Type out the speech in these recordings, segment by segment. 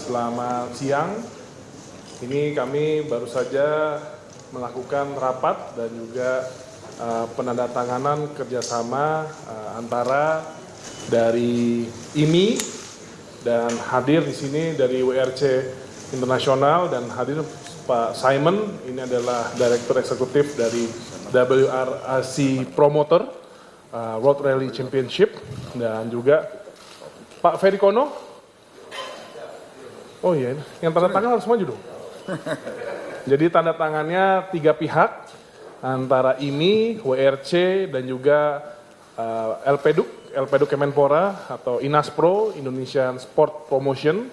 Selamat siang. Ini kami baru saja melakukan rapat dan juga penandatanganan kerjasama antara dari IMI dan hadir di sini dari WRC Internasional dan hadir Pak Simon. Ini adalah Direktur Eksekutif dari WRC Promoter Road Rally Championship, dan juga Pak Ferry Kono. Oh iya, yang tanda tangan harus maju dong. Jadi tanda tangannya 3 pihak, antara IMI, WRC, dan juga LPDUK Kemenpora atau Inaspro, Indonesian Sport Promotion.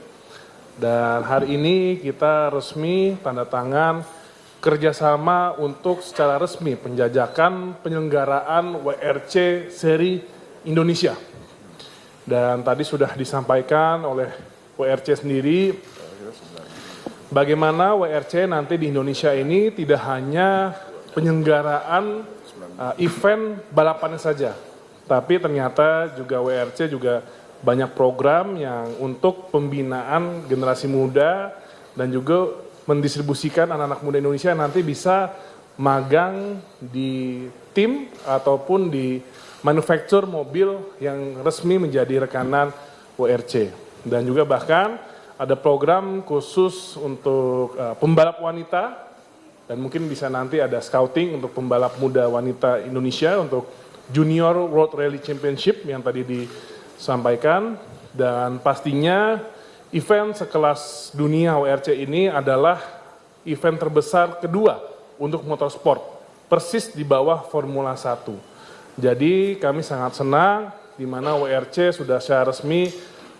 Dan hari ini kita resmi tanda tangan kerjasama untuk secara resmi penjajakan penyelenggaraan WRC Seri Indonesia. Dan tadi sudah disampaikan oleh WRC sendiri bagaimana WRC nanti di Indonesia ini tidak hanya penyelenggaraan event balapannya saja, tapi ternyata juga WRC juga banyak program yang untuk pembinaan generasi muda dan juga mendistribusikan anak-anak muda Indonesia nanti bisa magang di tim ataupun di manufaktur mobil yang resmi menjadi rekanan WRC. Dan juga bahkan ada program khusus untuk pembalap wanita, dan mungkin bisa nanti ada scouting untuk pembalap muda wanita Indonesia untuk Junior Road Rally Championship yang tadi disampaikan. Dan pastinya event sekelas dunia WRC ini adalah event terbesar kedua untuk motorsport, persis di bawah Formula 1. Jadi kami sangat senang di mana WRC sudah secara resmi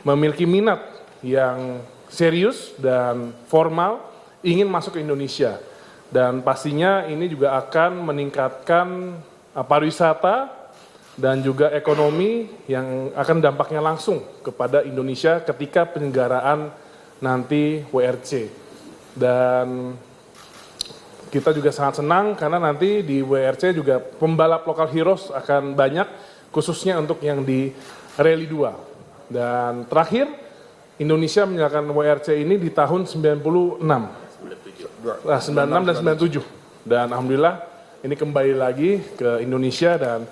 memiliki minat yang serius dan formal ingin masuk ke Indonesia. Dan pastinya ini juga akan meningkatkan pariwisata dan juga ekonomi yang akan dampaknya langsung kepada Indonesia ketika penyelenggaraan nanti WRC. Dan kita juga sangat senang karena nanti di WRC juga pembalap lokal heroes akan banyak, khususnya untuk yang di Rally 2. Dan terakhir, Indonesia menyalakan WRC ini di tahun 96 dan 97. Dan alhamdulillah ini kembali lagi ke Indonesia, dan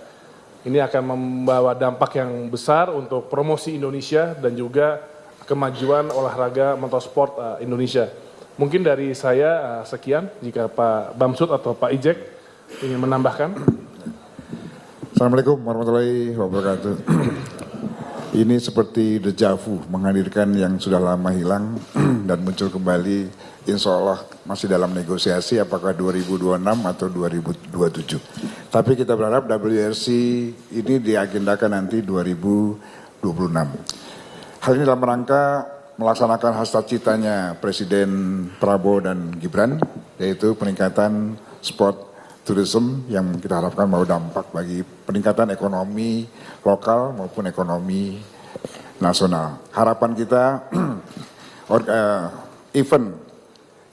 ini akan membawa dampak yang besar untuk promosi Indonesia dan juga kemajuan olahraga motorsport Indonesia. Mungkin dari saya sekian, jika Pak Bamsud atau Pak Ijek ingin menambahkan. Assalamualaikum warahmatullahi wabarakatuh. Ini seperti deja vu, menghadirkan yang sudah lama hilang dan muncul kembali, insya Allah masih dalam negosiasi apakah 2026 atau 2027. Tapi kita berharap WRC ini diagendakan nanti 2026. Hal ini dalam rangka melaksanakan hasrat citanya Presiden Prabowo dan Gibran, yaitu peningkatan sport tourism yang kita harapkan mau dampak bagi peningkatan ekonomi lokal maupun ekonomi nasional. Harapan kita event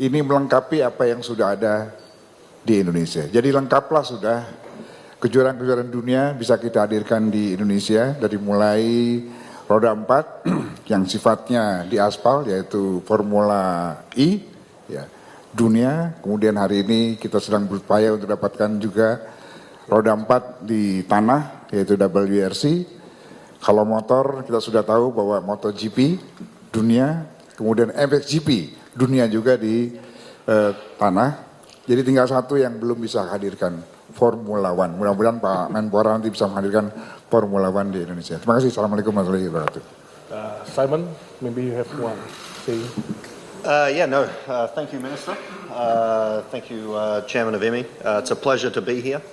ini melengkapi apa yang sudah ada di Indonesia. Jadi lengkaplah sudah, kejuaraan-kejuaraan dunia bisa kita hadirkan di Indonesia, dari mulai roda 4 yang sifatnya di aspal yaitu Formula E ya, dunia. Kemudian hari ini kita sedang berupaya untuk dapatkan juga roda 4 di tanah yaitu WRC. Kalau motor kita sudah tahu bahwa MotoGP dunia, kemudian MXGP dunia juga di tanah. Jadi tinggal satu yang belum bisa hadirkan, Formula One. Mudah-mudahan Pak Menpora nanti bisa menghadirkan Formula One di Indonesia. Terima kasih. Assalamualaikum warahmatullahi wabarakatuh. Simon, maybe you have one thing. Thank you, Minister. Thank you, Chairman of IMI. It's a pleasure to be here.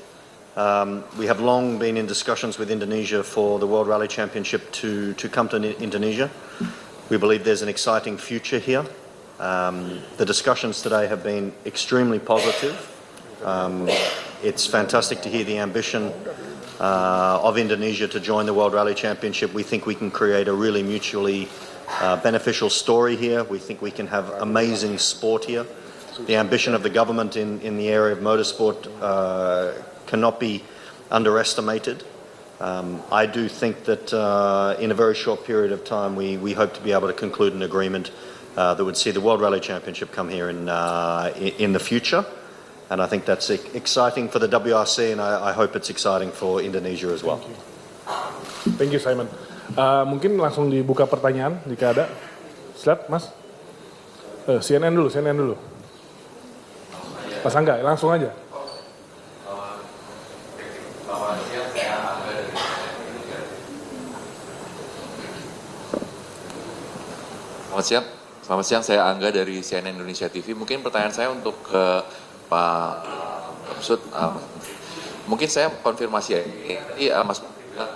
We have long been in discussions with Indonesia for the World Rally Championship to come to Indonesia. We believe there's an exciting future here. The discussions today have been extremely positive. It's fantastic to hear the ambition of Indonesia to join the World Rally Championship. We think we can create a really mutually beneficial story here. We think we can have amazing sport here. The ambition of the government in the area of motorsport cannot be underestimated. I do think that in a very short period of time we hope to be able to conclude an agreement that would see the World Rally Championship come here in the future. And I think that's exciting for the WRC, and I hope it's exciting for Indonesia as well. Thank you, Simon. Mungkin langsung dibuka pertanyaan jika ada. Silat, Mas. CNN dulu. Mas Angga, langsung aja. Selamat siang, saya Angga dari CNN Indonesia TV. Mungkin pertanyaan saya untuk ke Pak Bamsud. Mungkin saya konfirmasi ya. Ini Mas bilang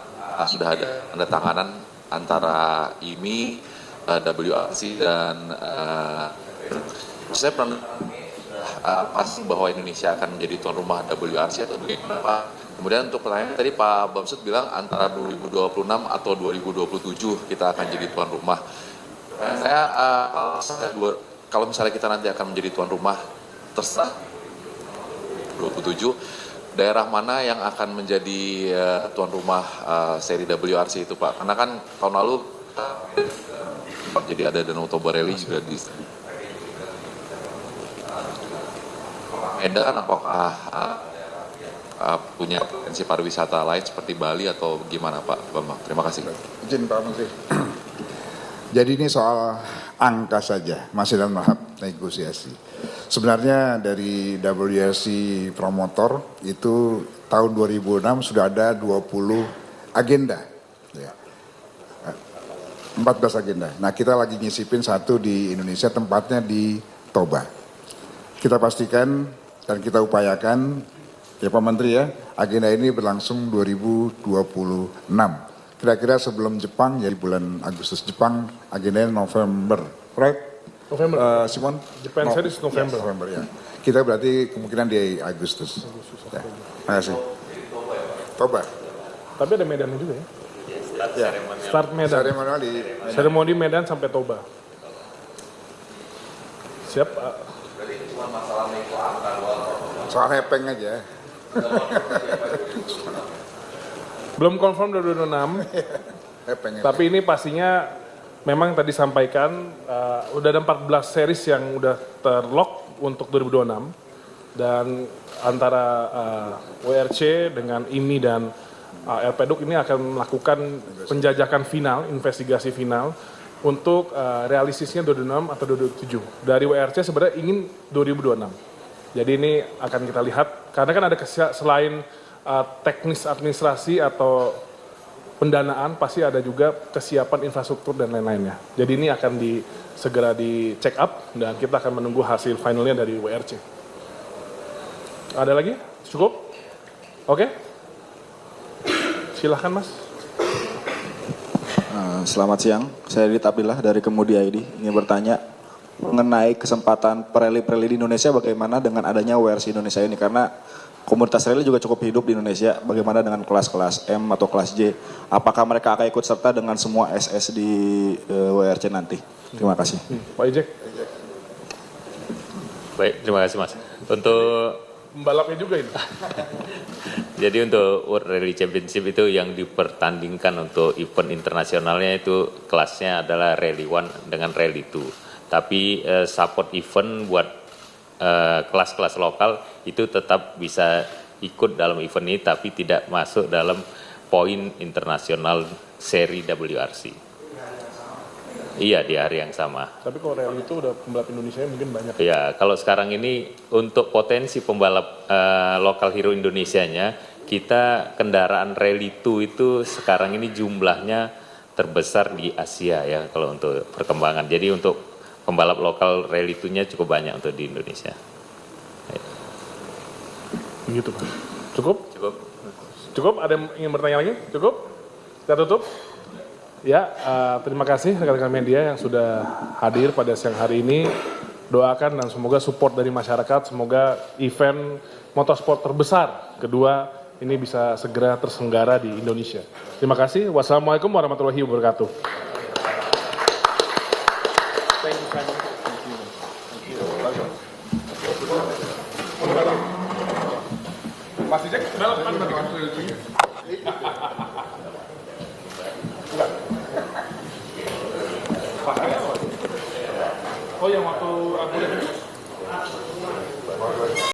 sudah ada tanda tanganan antara IMI, WRC dan saya pernah pasti bahwa Indonesia akan menjadi tuan rumah WRC atau bagaimana Pak? Kemudian untuk pertanyaan tadi Pak Bamsud bilang antara 2026 atau 2027 kita akan jadi tuan rumah. Kalau misalnya kita nanti akan menjadi tuan rumah terserah 27, daerah mana yang akan menjadi tuan rumah seri WRC itu Pak? Karena kan tahun lalu jadi ada Danau Toba Rally juga di Medan. Apakah punya potensi pariwisata lain seperti Bali atau gimana Pak Bambang? Terima kasih. Izin Pak Menteri. Jadi ini soal angka saja, masih dalam tahap negosiasi. Sebenarnya dari WRC promotor itu tahun 2006 sudah ada 20 agenda. Ya. 14 agenda. Nah kita lagi nyisipin satu di Indonesia, tempatnya di Toba. Kita pastikan dan kita upayakan, ya Pak Menteri ya, agenda ini berlangsung 2026. Kira-kira sebelum Jepang, ya di bulan Agustus. Jepang agendanya November, right? November. Simon? Japan Series November. Yes, November ya. Kita berarti kemungkinan di Agustus. Ya. Terima kasih. Toba. Tapi ada Medannya juga ya. Ya. Start Medan. Seremonial di Seremoni Medan sampai Toba. Siap. soal hepeng aja. Belum confirm 2026. Hepeng. Tapi ini pastinya memang tadi sampaikan udah ada 14 series yang udah terlock untuk 2026 dan antara WRC dengan IMI dan LPDUC ini akan melakukan penjajakan final, investigasi final untuk realistisnya 2026 atau 2027. Dari WRC sebenarnya ingin 2026. Jadi ini akan kita lihat karena kan ada selain teknis administrasi atau pendanaan pasti ada juga kesiapan infrastruktur dan lain-lainnya. Jadi ini akan segera di check up dan kita akan menunggu hasil finalnya dari WRC. Ada lagi? Cukup? Oke? Silahkan Mas. Selamat siang, saya Didit Abdillah dari Kemudi ID. Ingin bertanya mengenai kesempatan pereli-pereli di Indonesia bagaimana dengan adanya WRC Indonesia ini, karena komunitas rally juga cukup hidup di Indonesia. Bagaimana dengan kelas-kelas M atau kelas J? Apakah mereka akan ikut serta dengan semua SS di WRC nanti? Terima kasih. Pak Ijek. Baik, terima kasih Mas. Untuk Pembalapnya juga ini. jadi untuk World Rally Championship itu yang dipertandingkan untuk event internasionalnya itu kelasnya adalah Rally 1 dengan Rally 2. Tapi support event buat kelas-kelas lokal itu tetap bisa ikut dalam event ini tapi tidak masuk dalam poin internasional seri WRC. Iya, di hari yang sama. Tapi kalau rally itu udah pembalap Indonesia mungkin banyak. Ya, kalau sekarang ini untuk potensi pembalap lokal hero Indonesianya, kita kendaraan Rally 2 itu sekarang ini jumlahnya terbesar di Asia ya kalau untuk perkembangan. Jadi untuk pembalap lokal Rally 2-nya cukup banyak untuk di Indonesia. Begitu Pak. Cukup? Cukup. Cukup? Ada yang ingin bertanya lagi? Cukup? Kita tutup? Ya, terima kasih rekan-rekan media yang sudah hadir pada siang hari ini. Doakan dan semoga support dari masyarakat, semoga event motorsport terbesar kedua ini bisa segera terselenggara di Indonesia. Terima kasih. Wassalamualaikum warahmatullahi wabarakatuh. Mas Ijek, sudah lepas bagaimana? Oh yang waktu Rabu itu?